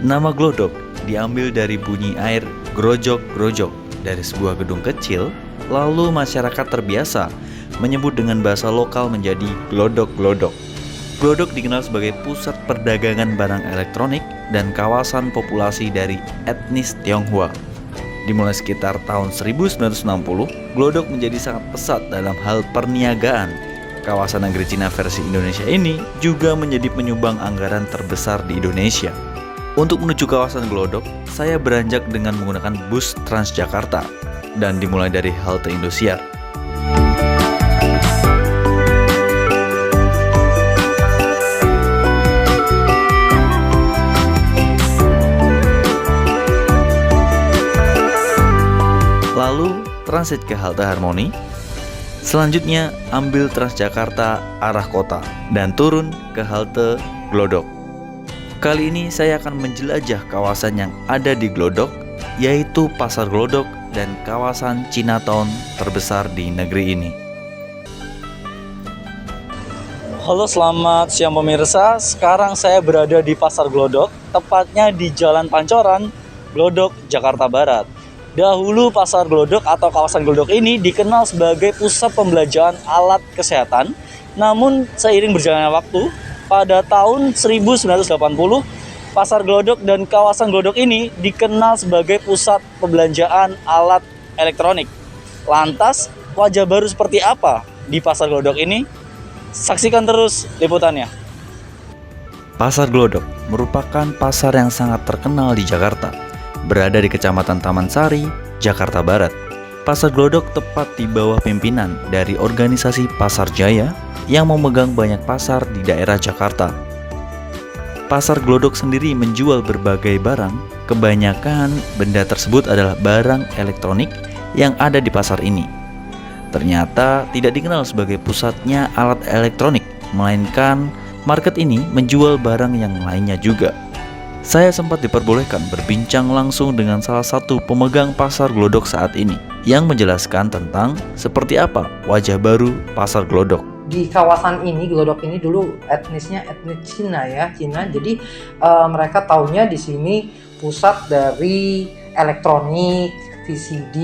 Nama glodok diambil dari bunyi air grojok-grojok dari sebuah gedung kecil, lalu masyarakat terbiasa menyebut dengan bahasa lokal menjadi glodok-glodok. Glodok dikenal sebagai pusat perdagangan barang elektronik dan kawasan populasi dari etnis Tionghoa. Dimulai sekitar tahun 1960, glodok menjadi sangat pesat dalam hal perniagaan. Kawasan negeri Cina versi Indonesia ini juga menjadi penyumbang anggaran terbesar di Indonesia. Untuk menuju kawasan glodok, saya beranjak dengan menggunakan bus Transjakarta dan dimulai dari halte Indosiar. Lalu transit ke halte Harmoni. Selanjutnya ambil Transjakarta arah kota dan turun ke halte Glodok. Kali ini saya akan menjelajah kawasan yang ada di Glodok, yaitu Pasar Glodok dan kawasan Chinatown terbesar di negeri ini. Halo, selamat siang pemirsa. Sekarang saya berada di Pasar Glodok, tepatnya di Jalan Pancoran, Glodok, Jakarta Barat. Dahulu Pasar Glodok atau kawasan Glodok ini dikenal sebagai pusat pembelanjaan alat kesehatan. Namun seiring berjalannya waktu, pada tahun 1980, Pasar Glodok dan kawasan Glodok ini dikenal sebagai pusat pembelanjaan alat elektronik. Lantas, wajah baru seperti apa di Pasar Glodok ini? Saksikan terus liputannya. Pasar Glodok merupakan pasar yang sangat terkenal di Jakarta, berada di Kecamatan Taman Sari, Jakarta Barat. Pasar Glodok tepat di bawah pimpinan dari organisasi Pasar Jaya yang memegang banyak pasar di daerah Jakarta. Pasar Glodok sendiri menjual berbagai barang. Kebanyakan benda tersebut adalah barang elektronik yang ada di pasar ini. Ternyata tidak dikenal sebagai pusatnya alat elektronik, melainkan market ini menjual barang yang lainnya juga. Saya sempat diperbolehkan berbincang langsung dengan salah satu pemegang Pasar Glodok saat ini yang menjelaskan tentang seperti apa wajah baru Pasar Glodok. Di kawasan ini, Glodok ini dulu etnisnya etnis Cina ya, Cina. Jadi mereka taunya di sini pusat dari elektronik, VCD,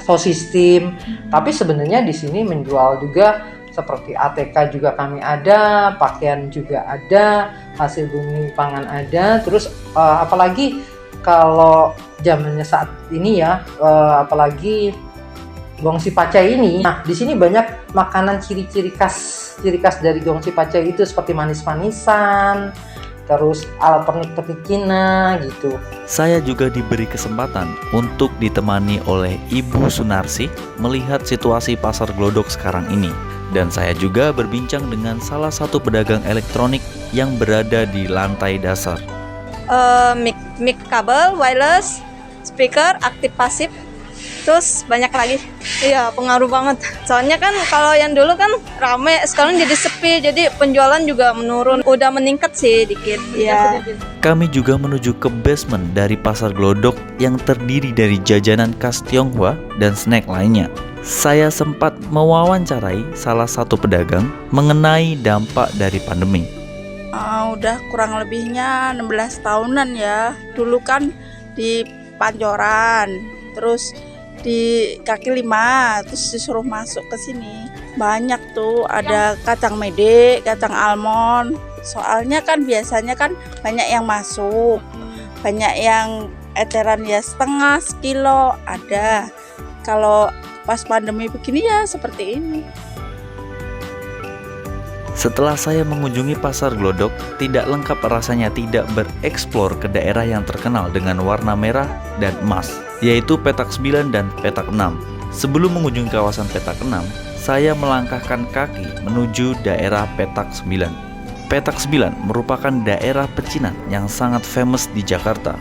sound system. Tapi sebenarnya di sini menjual juga seperti ATK juga kami ada, pakaian juga ada, hasil bumi pangan ada. Terus apalagi kalau zamannya saat ini ya, apalagi Gongsi Pacai ini. Nah, di sini banyak makanan ciri khas dari Gongsi Pacai itu seperti manis-manisan, terus alat pernik-pernik Cina gitu. Saya juga diberi kesempatan untuk ditemani oleh Ibu Sunarsi melihat situasi Pasar Glodok sekarang ini. Dan saya juga berbincang dengan salah satu pedagang elektronik yang berada di lantai dasar. Mic kabel, wireless, speaker, aktif pasif, terus banyak lagi. Iya, pengaruh banget. Soalnya kan kalau yang dulu kan rame, sekarang jadi sepi, jadi penjualan juga menurun. Udah meningkat sih dikit. Iya. Kami juga menuju ke basement dari Pasar Glodok yang terdiri dari jajanan khas Tionghoa dan snack lainnya. Saya sempat mewawancarai salah satu pedagang mengenai dampak dari pandemi. Udah kurang lebihnya 16 tahunan ya. Dulu kan di Pancoran, terus di kaki 5, terus disuruh masuk ke sini. Banyak tuh, ada kacang mede, kacang almond. Soalnya kan biasanya kan banyak yang masuk, banyak yang eteran ya setengah, sekilo ada. Kalau pas pandemi begini ya seperti ini. Setelah saya mengunjungi Pasar Glodok, tidak lengkap rasanya tidak bereksplor ke daerah yang terkenal dengan warna merah dan emas, yaitu Petak 9 dan Petak 6. Sebelum mengunjungi kawasan Petak 6, saya melangkahkan kaki menuju daerah Petak 9. Petak 9 merupakan daerah pecinan yang sangat famous di Jakarta.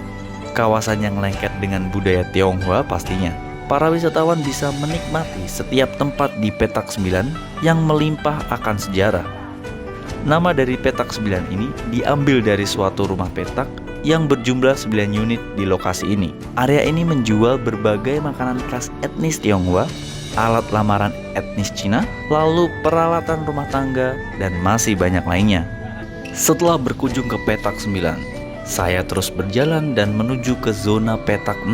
Kawasan yang lengket dengan budaya Tionghoa pastinya. Para wisatawan bisa menikmati setiap tempat di Petak 9 yang melimpah akan sejarah. Nama dari Petak 9 ini diambil dari suatu rumah petak yang berjumlah 9 unit di lokasi ini. Area ini menjual berbagai makanan khas etnis Tionghoa, alat lamaran etnis Cina, lalu peralatan rumah tangga, dan masih banyak lainnya. Setelah berkunjung ke Petak 9, Saya terus berjalan dan menuju ke zona petak 6.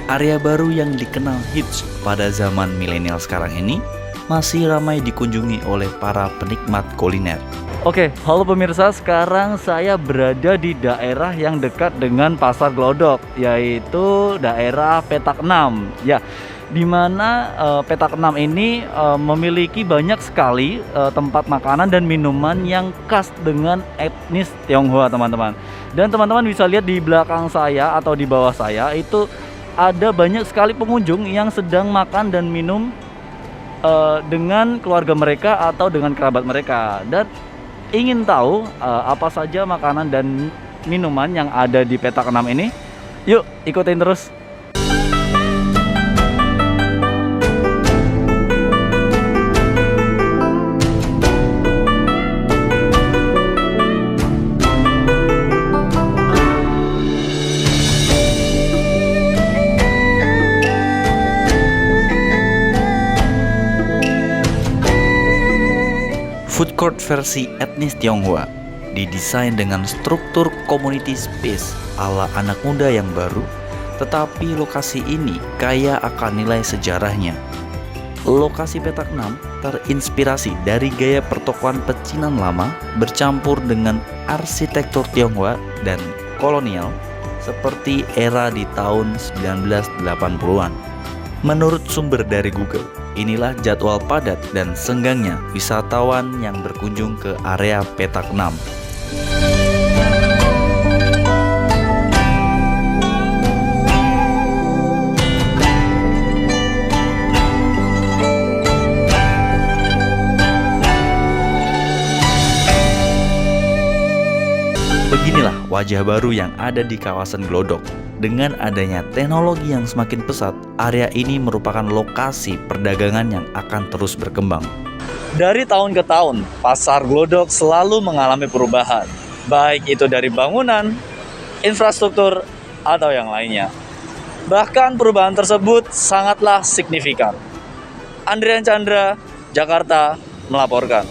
Area baru yang dikenal hits pada zaman milenial sekarang ini masih ramai dikunjungi oleh para penikmat kuliner. Oke, halo pemirsa, sekarang saya berada di daerah yang dekat dengan Pasar Glodok, yaitu daerah petak 6. Ya, di mana petak 6 ini memiliki banyak sekali tempat makanan dan minuman yang khas dengan etnis Tionghoa, teman-teman. Dan teman-teman bisa lihat di belakang saya atau di bawah saya itu ada banyak sekali pengunjung yang sedang makan dan minum dengan keluarga mereka atau dengan kerabat mereka, dan ingin tahu apa saja makanan dan minuman yang ada di petak 6 ini. Yuk ikutin terus. Food court versi etnis Tionghoa didesain dengan struktur community space ala anak muda yang baru, tetapi lokasi ini kaya akan nilai sejarahnya. Lokasi petak 6 terinspirasi dari gaya pertokoan pecinan lama bercampur dengan arsitektur Tionghoa dan kolonial seperti era di tahun 1980-an. Menurut sumber dari Google, inilah jadwal padat dan senggangnya wisatawan yang berkunjung ke area petak 6. Beginilah wajah baru yang ada di kawasan Glodok. Dengan adanya teknologi yang semakin pesat, area ini merupakan lokasi perdagangan yang akan terus berkembang. Dari tahun ke tahun, Pasar Glodok selalu mengalami perubahan, baik itu dari bangunan, infrastruktur, atau yang lainnya. Bahkan perubahan tersebut sangatlah signifikan. Andrian Chandra, Jakarta, melaporkan.